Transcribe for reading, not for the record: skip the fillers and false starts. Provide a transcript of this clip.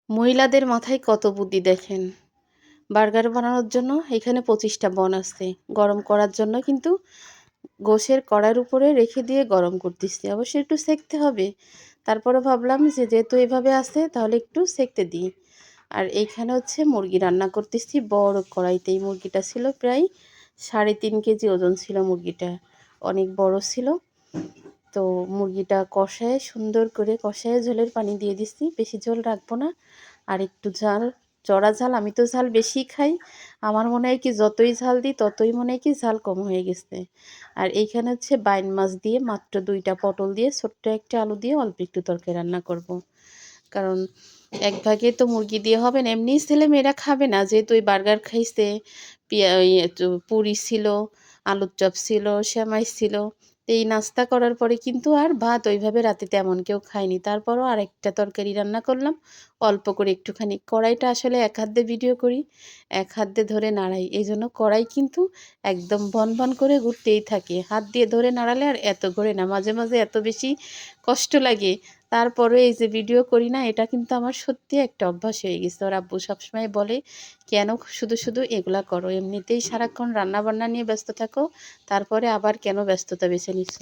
মহিলাদের মাথায় কত বুদ্ধি দেখেন। বার্গার বানানোর জন্য এখানে 25টা বন আছে। গরম করার জন্য কিন্তু গোশের কড়াইয়ের উপরে রেখে দিয়ে গরম করতেছি। অবশ্যই একটু সেঁকতে হবে। তারপরে ভাবলাম যে যেহেতু এভাবে আছে তাহলে একটু সেঁকতে দিই। আর এইখানে হচ্ছে মুরগি রান্না করতেছি বড় কড়াইতে। এই মুরগিটা ছিল প্রায় 3.5 কেজি ওজন ছিল মুরগিটা। অনেক বড় ছিল। তো মুরগিটা কষায় সুন্দর করে কষায় ঝোলের পানি দিয়ে দিচ্ছি। বেশি ঝোল রাখবো না। আর একটু ঝাল, চড়া ঝাল, আমি তো ঝাল বেশি খাই। আমার মনে হয় কি যতই ঝাল দিই ততই মনে হয় কি ঝাল কম হয়ে গেছে। আর এইখানে হচ্ছে বাইন মাছ দিয়ে মাত্র 2টা পটল দিয়ে ছোট্ট একটা আলু দিয়ে অল্প একটু তরকারি রান্না করব। কারণ এক ভাগে তো মুরগি দিয়ে হবে না। এমনি ছেলেমেয়েরা খাবে না, যেহেতু ওই বার্গার খাইছে, পুরি ছিল, আলুর চপ ছিল, সেমাই ছিল। এই নাস্তা করার পরে কিন্তু আর ভাত ওইভাবে রাতে তেমন কেউ খায়নি। তারপরও আরেকটা তরকারি রান্না করলাম অল্প করে একটুখানি। কড়াইটা আসলে এক হাত দিয়ে ভিডিও করি, এক হাত দিয়ে ধরে নাড়াই। এই জন্য কড়াই কিন্তু একদম ভন ভন করে ঘুরতেই থাকে। হাত দিয়ে ধরে নাড়ালে আর এত ঘোরে না। মাঝে মাঝে এত বেশি কষ্ট লাগে। তারপরে এই যে ভিডিও করি না, এটা কিন্তু আমার সত্যি একটা অভ্যাস হয়ে গেছে। ওর আব্বু সবসময় বলে, কেন শুধু শুধু এগুলা করো, এমনিতেই সারাক্ষণ রান্না বান্না নিয়ে ব্যস্ত থাকো, তারপরে আবার কেন ব্যস্ততা বেছে নিচ্ছ।